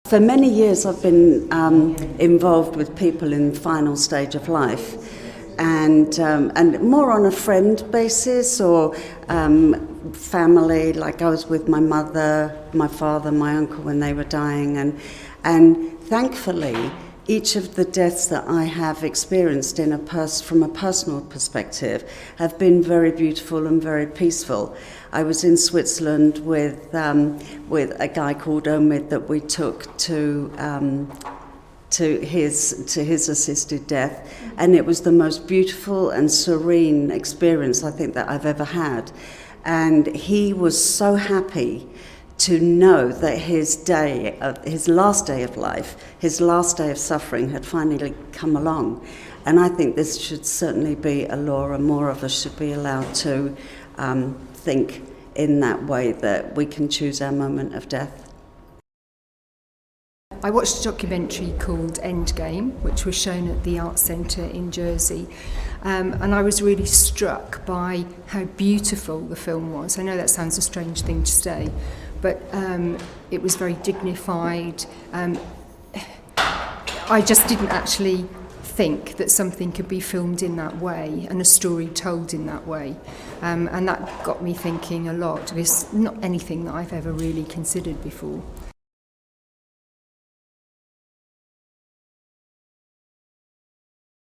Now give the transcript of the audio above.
For many years I've been involved with people in the final stage of life, and more on a friend basis or family. Like I was with my mother, my father, my uncle when they were dying, and thankfully each of the deaths that I have experienced from a personal perspective have been very beautiful and very peaceful. I was in Switzerland with a guy called Omid that we took to his assisted death, and it was the most beautiful and serene experience I think that I've ever had. And he was so happy to know that his last day of life, his last day of suffering had finally come along. And I think this should certainly be a law, and more of us should be allowed to think in that way, that we can choose our moment of death. I watched a documentary called Endgame, which was shown at the Arts Centre in Jersey, and I was really struck by how beautiful the film was. I know that sounds a strange thing to say, but it was very dignified. I just didn't actually think that something could be filmed in that way and a story told in that way, and that got me thinking a lot. It's not anything that I've ever really considered before.